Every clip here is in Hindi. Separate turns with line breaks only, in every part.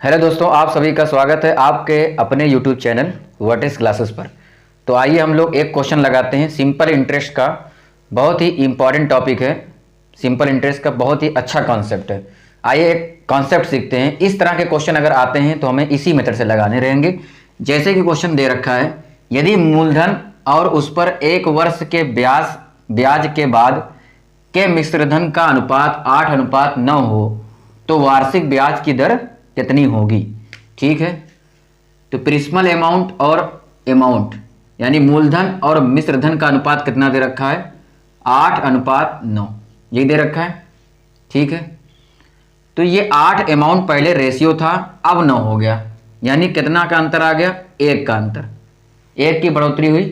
हेलो दोस्तों, आप सभी का स्वागत है आपके अपने YouTube चैनल व्हाट क्लासेस पर। तो आइए हम लोग एक क्वेश्चन लगाते हैं सिंपल इंटरेस्ट का। बहुत ही इंपॉर्टेंट टॉपिक है। सिंपल इंटरेस्ट का बहुत ही अच्छा कॉन्सेप्ट है। आइए एक कॉन्सेप्ट सीखते हैं। इस तरह के क्वेश्चन अगर आते हैं तो हमें इसी मेथड से लगाने रहेंगे। जैसे कि क्वेश्चन दे रखा है, यदि मूलधन और उस पर 1 वर्ष के ब्याज के बाद के मिश्रधन का अनुपात 8:9 हो तो वार्षिक ब्याज की दर कितनी होगी। ठीक है, तो प्रिंसिपल अमाउंट और अमाउंट यानी मूलधन और मिश्रधन का अनुपात कितना दे रखा है, 8:9, यही दे रखा है। ठीक है, तो ये 8 अमाउंट पहले रेशियो था, अब 9 हो गया, यानी कितना का अंतर आ गया, 1 का अंतर, 1 की बढ़ोतरी हुई।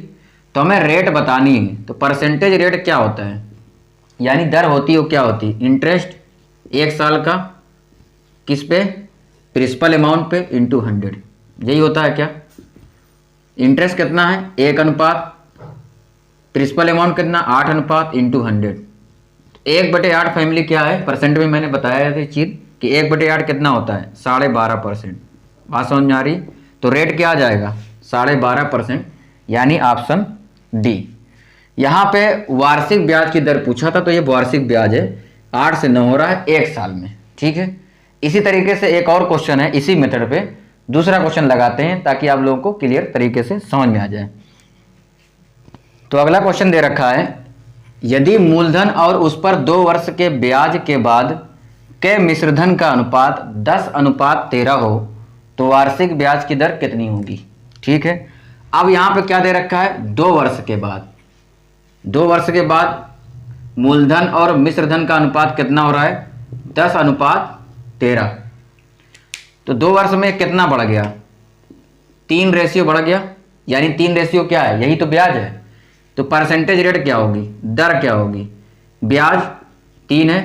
तो हमें रेट बतानी है, तो परसेंटेज रेट क्या होता है, यानी दर होती है वो क्या होती है, इंटरेस्ट 1 साल का किस पे, प्रिंसिपल अमाउंट पे इंटू 100, यही होता है क्या। इंटरेस्ट कितना है, 1 अनुपात, प्रिंसिपल अमाउंट कितना, 8 अनुपात इंटू 100। 1/8 फैमिली क्या है, परसेंट में मैंने बताया था चीज कि 1/8 कितना होता है, 12.5%। बात समझ में आ रही। तो रेट क्या आ जाएगा, 12.5%, यानी ऑप्शन डी। यहाँ पे वार्षिक ब्याज की दर पूछा था, तो ये वार्षिक ब्याज है, 8 से 9 हो रहा है 1 साल में। ठीक है, इसी तरीके से एक और क्वेश्चन है, इसी मेथड पे दूसरा क्वेश्चन लगाते हैं ताकि आप लोगों को क्लियर तरीके से समझ में आ जाए। तो अगला क्वेश्चन दे रखा है, यदि मूलधन और उस पर 2 वर्ष के ब्याज के बाद के मिश्रधन का अनुपात 10:13 हो तो वार्षिक ब्याज की दर कितनी होगी। ठीक है, अब यहां पे क्या दे रखा है, 2 वर्ष के बाद, 2 वर्ष के बाद मूलधन और मिश्रधन का अनुपात कितना हो रहा है, 10:13। तो 2 वर्ष में कितना बढ़ गया, 3 रेशियो बढ़ गया, यानी 3 रेशियो क्या है, यही तो ब्याज है। तो परसेंटेज रेट क्या होगी, दर क्या होगी, ब्याज 3 है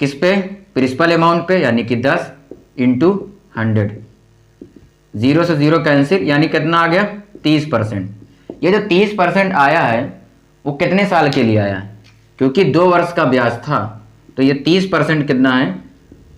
किस पे, प्रिंसिपल अमाउंट पे, यानी कि 10 इंटू 100, 0 से 0 कैंसिल, यानी कितना आ गया, 30%। ये जो 30% आया है वो कितने साल के लिए आया है, क्योंकि 2 वर्ष का ब्याज था, तो ये 30% कितना है,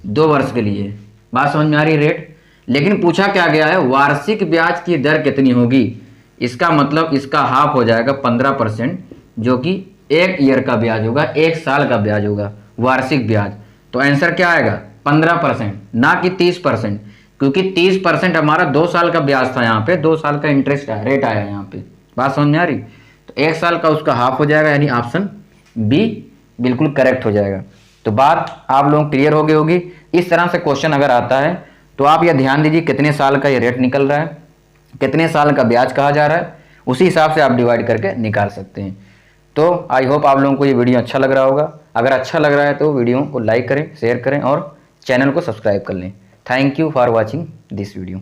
2 वर्ष के लिए। बात समझ में आ रही रेट। लेकिन पूछा क्या गया है, वार्षिक ब्याज की दर कितनी होगी, इसका मतलब इसका हाफ हो जाएगा 15%, जो कि 1 ईयर का ब्याज होगा, 1 साल का ब्याज होगा वार्षिक ब्याज। तो आंसर क्या आएगा, 15%, ना कि 30%, क्योंकि 30% हमारा 2 साल का ब्याज था, यहाँ पे 2 साल का इंटरेस्ट रेट आया यहाँ पे। बात समझ में आ रही। तो 1 साल का उसका हाफ हो जाएगा, यानी ऑप्शन बी बिल्कुल करेक्ट हो जाएगा। तो बात आप लोग क्लियर हो गई होगी। इस तरह से क्वेश्चन अगर आता है तो आप यह ध्यान दीजिए कितने साल का ये रेट निकल रहा है, कितने साल का ब्याज कहा जा रहा है, उसी हिसाब से आप डिवाइड करके निकाल सकते हैं। तो आई होप आप लोगों को ये वीडियो अच्छा लग रहा होगा। अगर अच्छा लग रहा है तो वीडियो को लाइक करें, शेयर करें और चैनल को सब्सक्राइब कर लें। Thank you for watching this video.